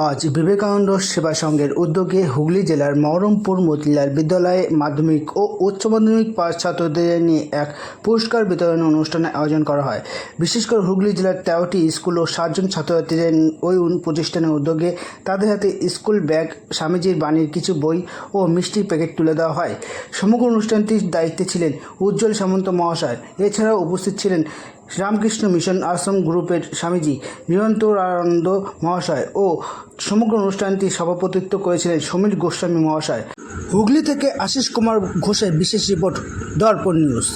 আজ বিবেকানন্দ সেবা সংঘের উদ্যোগে হুগলি জেলার মহরমপুর মতিলাল বিদ্যালয়ে মাধ্যমিক ও উচ্চ মাধ্যমিক পাস ছাত্রদের নিয়ে এক পুরস্কার বিতরণ অনুষ্ঠানের আয়োজন করা হয়। বিশেষ করে হুগলি জেলার 13টি স্কুল ও 7 জন ছাত্রছাত্রীদের ওই প্রতিষ্ঠানের উদ্যোগে তাদের হাতে স্কুল ব্যাগ, স্বামীজির বাণীর কিছু বই ও মিষ্টির প্যাকেট তুলে দেওয়া হয়। সমগ্র অনুষ্ঠানটির দায়িত্বে ছিলেন উজ্জ্বল সামন্ত মহাশয়। এছাড়াও উপস্থিত ছিলেন রামকৃষ্ণ মিশন আশ্রম গ্রুপের স্বামীজি নিরন্তরানন্দ মহাশয় ও সমগ্র অনুষ্ঠানটি সভাপতিত্ব করেছিলেন সমীর গোস্বামী মহাশয়। হুগলি থেকে আশিস কুমার ঘোষের বিশেষ রিপোর্ট, দর্পণ নিউজ।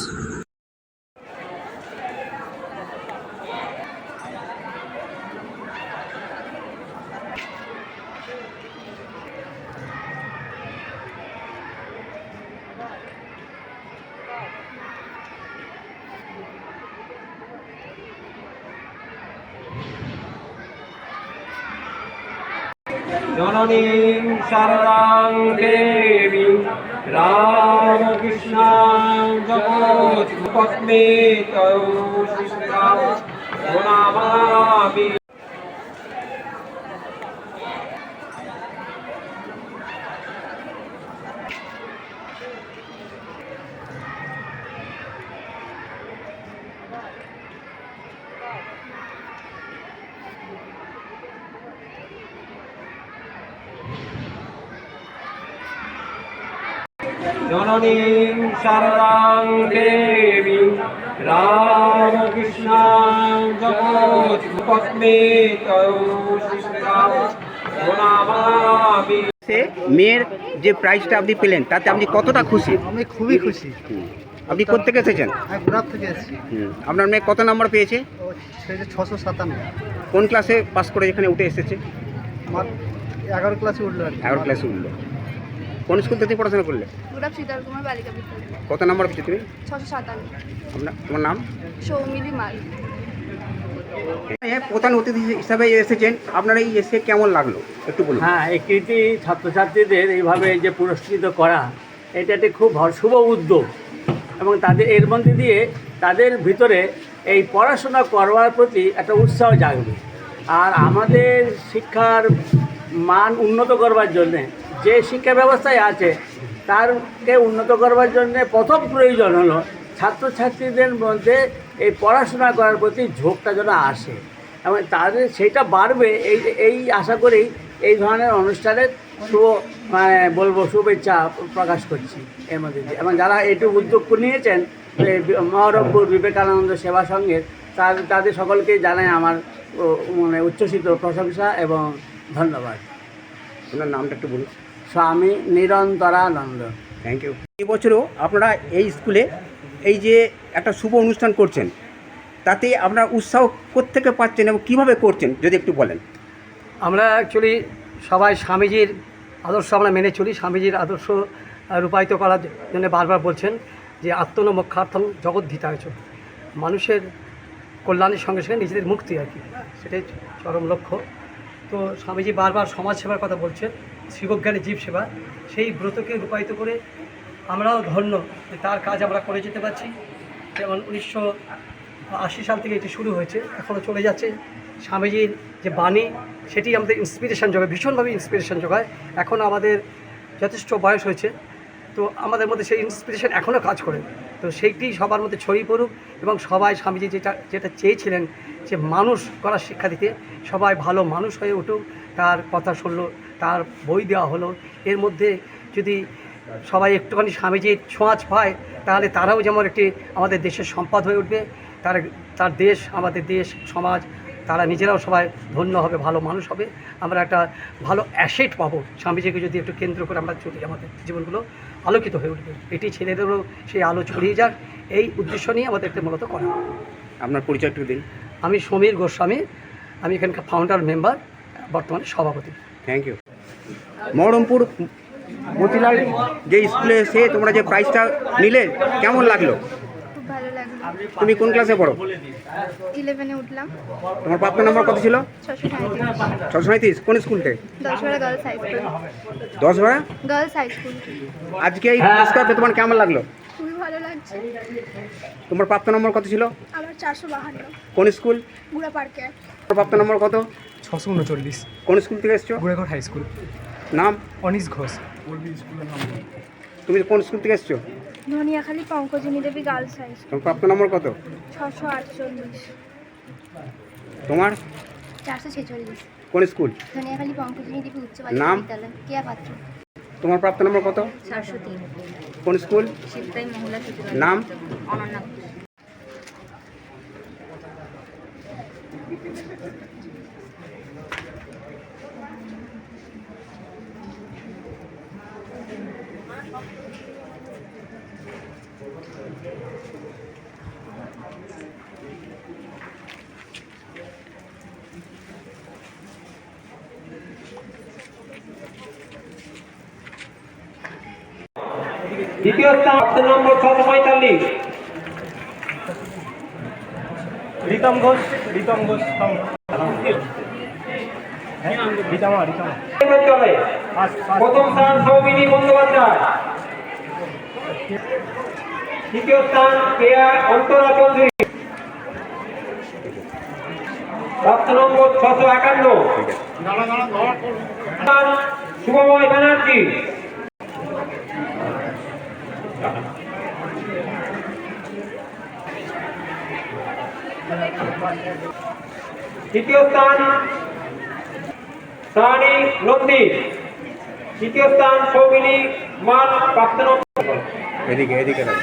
জননীং শরণাং দেবী রামকৃষ্ণাং জগৎপদ্মে তয়ো শিষ্যাং প্রণমামি। জননীং শরণাং দেবী রামকৃষ্ণাং জগৎপদ্মে তয়ো শিষ্যাং প্রণমামি। মেয়ের যে প্রাইজটা আপনি পেলেন তাতে আপনি কতটা খুশি? আমি খুবই খুশি। আপনি কোথেকে এসেছেন? আমি গুড়াব থেকে এসেছি। আপনার মেয়ে কত নম্বর পেয়েছে? 657। কোন ক্লাসে পাস করে এখানে উঠে এসেছে? আমার 11 ক্লাসে উঠলো। 11 ক্লাসে উঠলো। কোন স্কুল থেকে পড়াশোনা করলে? গুড়াব শীতল কুমার বালিকা বিদ্যালয়। কত নম্বর পেয়েছো তুমি? 657। তোমার নাম? সৌমিলি মাল। প্রধান অতিথি হিসাবে এসেছেন, আপনার এই এসে কেমন লাগলো একটু বলুন। হ্যাঁ, এই কৃতি ছাত্রছাত্রীদের এইভাবে যে পুরস্কৃত করা, এটা একটি খুব শুভ উদ্যোগ এবং তাদের এর মধ্যে দিয়ে তাদের ভিতরে এই পড়াশোনা করবার প্রতি একটা উৎসাহ জাগবে। আর আমাদের শিক্ষার মান উন্নত করবার জন্যে যে শিক্ষা ব্যবস্থায় আছে তারকে উন্নত করবার জন্যে প্রথম প্রয়োজন হলো ছাত্রছাত্রীদের মধ্যে এই পড়াশোনা করার প্রতি ঝোঁকটা যেন আসে এবং তাদের সেইটা বাড়বে। এই আশা করেই এই ধরনের অনুষ্ঠানের শুভেচ্ছা প্রকাশ করছি এর মধ্যে দিয়ে। এবং যারা এটুকু উদ্যোগ নিয়েছেন মহরমপুর বিবেকানন্দ সেবা সংঘের, তাদের সকলকেই জানাই আমার উচ্ছ্বসিত প্রশংসা এবং ধন্যবাদ। আপনার নামটা একটু বলুন। স্বামী নিরন্তরানন্দ। Thank you. এই বছরও আপনারা এই স্কুলে এই যে একটা শুভ অনুষ্ঠান করছেন, তাতে আপনারা উৎসাহ কোত্থেকে পাচ্ছেন এবং কীভাবে করছেন যদি একটু বলেন। আমরা অ্যাকচুয়ালি সবাই স্বামীজির আদর্শ আমরা মেনে চলি। স্বামীজির আদর্শ রূপায়িত করার জন্য বারবার বলছেন যে আত্মনমোক্ষার্থম জগদ্ধিতায় চ, মানুষের কল্যাণের সঙ্গে সঙ্গে নিজেদের মুক্তি আর কি, সেটাই চরম লক্ষ্য। তো স্বামীজি বারবার সমাজ সেবার কথা বলছেন, শিবজ্ঞানী জীব সেবা, সেই ব্রতকে রূপায়িত করে আমরাও ধন্য যে তার কাজ আমরা করে যেতে পারছি। যেমন 1980 সাল থেকে এটি শুরু হয়েছে, এখনও চলে যাচ্ছে। স্বামীজির যে বাণী সেটি আমাদের ইন্সপিরেশান যোগায়, ভীষণভাবে ইন্সপিরেশান যোগায়। এখনও আমাদের যথেষ্ট বয়স হয়েছে, তো আমাদের মধ্যে সেই ইন্সপিরেশান এখনও কাজ করে। তো সেইটি সবার মধ্যে ছড়িয়ে পড়ুক এবং সবাই স্বামীজি যেটা চেয়েছিলেন যে মানুষ করার শিক্ষা দিতে, সবাই ভালো মানুষ হয়ে উঠুক। তার কথা শুনলো, তার বই দেওয়া হলো, এর মধ্যে যদি সবাই একটুখানি স্বামীজির ছোঁয়াচ পায় তাহলে তারাও যেমন একটি আমাদের দেশের সম্পদ হয়ে উঠবে। তার দেশ, আমাদের দেশ, সমাজ, তারা নিজেরাও সবাই ধন্য হবে, ভালো মানুষ হবে। আমরা একটা ভালো অ্যাসেট পাবো স্বামীজিকে যদি একটু কেন্দ্র করে আমরা চলি, আমাদের জীবনগুলো আলোকিত হয়ে উঠবে। এটি ছেলেদেরও সেই আলো ছড়িয়ে যাক, এই উদ্দেশ্য নিয়ে আমাদেরকে মূলত করা। আপনার পরিচয় একটু দিন। আমি সমীর গোস্বামী, আমি এখানকার ফাউন্ডার মেম্বার, বর্তমানে সভাপতি। Thank you. মহরমপুর মতিলাল যে স্কুলে এসে তোমরা যে প্রাইজটা নিলে কেমন লাগলো? খুব ভালো লাগলো। তুমি কোন ক্লাসে পড়ো? 11-এ উঠলাম। তোমার প্রাপ্ত নম্বর কত ছিল? 637। 637। কোন স্কুল থেকে? 10 girls high school. 10 girls high school. আজকে এই পুরস্কার পেয়ে তোমার কেমন লাগলো? খুবই ভালো লাগছে। তোমার প্রাপ্ত নম্বর কত ছিল? আমার 452। কোন স্কুল? বুড়া পার্কে। প্রাপ্ত নম্বর কত? 639। কোন স্কুল থেকে এসছো? গুড়েঘর হাই স্কুল। নাম? অনিশ ঘোষ। তুমি কোন স্কুল থেকে এসছো? ধনিয়াখালী পঙ্কজিনী দেবী গার্লস হাই স্কুল। তোমার প্রাপ্ত নম্বর কত? 648। তোমার 446। কোন স্কুল? ধনিয়াখালী পঙ্কজিনী দেবী উচ্চ নাম? বিদ্যালয় কেয়া পাত্র। তোমার প্রাপ্ত নম্বর কত? 403। কোন স্কুল? শিবতাই মহিলা শিশু নাম? অনন্যা ঘোষ। দ্বিতীয় স্থান প্রাপ্ত নম্বর 645। রিতম ঘোষ। চলে প্রথম স্থান সৌমিনী বন্দ্যোপাধ্যায়। দ্বিতীয় স্থান কেয়া অন্তরা চৌধুরী। প্রাপ্ত নম্বর 651। শুভময় ব্যানার্জি। তৃতীয় স্থান সানি নন্দী। তৃতীয় স্থান সৌমিনী মান। প্রাপ্ত নম্বর এদিকে এদিকে দাও।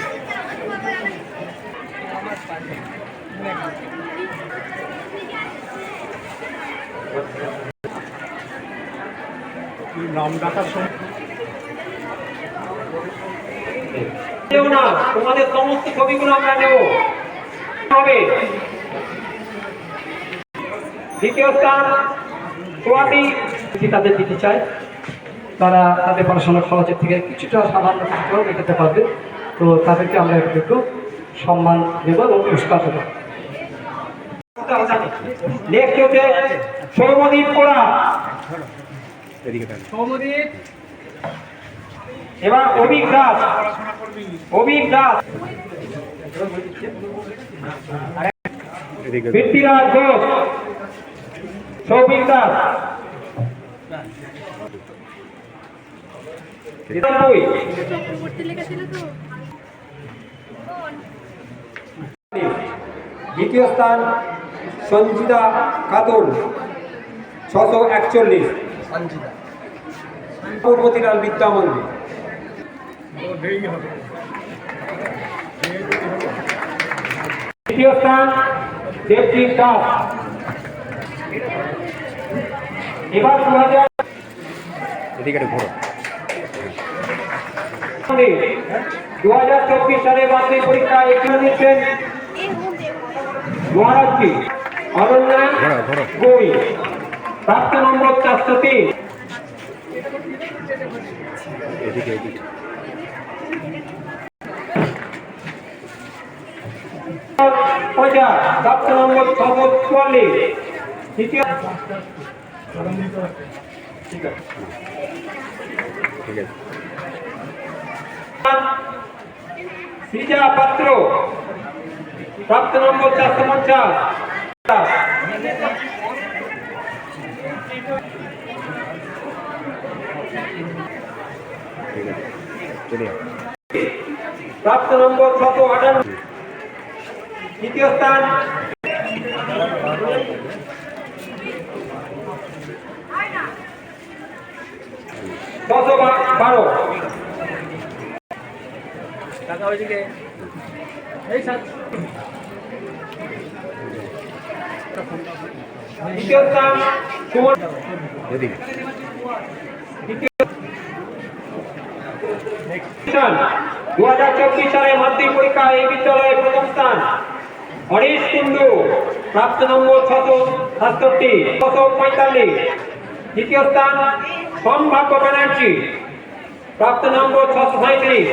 নাম ডাকার সময় নেও না, তোমাদের সমস্ত ছবিগুলো আমরা নেব হবে। দ্বিতীয় স্থান সোয়াতি। তাদের দিতে চাই, তারা তাদের পড়াশোনার খরচের থেকে কিছুটা সামান্য কিছুটাও মেটাতে পারবে। তো তাদেরকে আমরা একটু সম্মান দেবো এবং পুরস্কার দেবো। নেক্সট হচ্ছে সৌমদীপ কোড়া। এদিকে দাও। এবার অভিক দাস। এদিকে দাও। বৃত্তিরাজ ঘোষ। সৌভিক দাস। 99। চক্রবর্তী লেখা ছিল তো। দ্বিতীয় স্থান সঞ্জিতা খাতুন 641। পূর্বতীলাল বিদ্যা মন্দির। তৃতীয় স্থান দেবজিৎ দাস। এবার এদিকে ঘোরো। 2024 সালে মাধ্যমিক পরীক্ষায় এখানে দিচ্ছেন মহারাজজি অনন্যা গৌরী। প্রাপ্ত নম্বর 403। এদিকে এদিকে। প্রাপ্ত নম্বর 644। তৃতীয় ঠিক আছে। সৃজা পাত্র। প্রাপ্ত নম্বর 450। ঠিক আছে, চলে যাও। প্রাপ্ত নম্বর 658। তৃতীয় স্থান বারো। তৃতীয় স্থান সুমন। এদিকে। 2024 সালে মাধ্যমিক পরীক্ষায় এই বিদ্যালয়ে প্রথম স্থান হরিশ কুন্ডু। প্রাপ্ত নম্বর 667। 645। দ্বিতীয় স্থান সম্ভাব্য ব্যানার্জি। প্রাপ্ত নম্বর 637।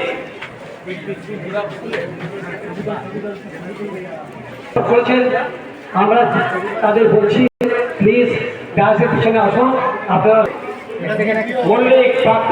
বলছেন, আমরা তাদের বলছি প্লিজ ডান্সের পিছনে আসুন। আপনারা মল্লিক। প্রাপ্ত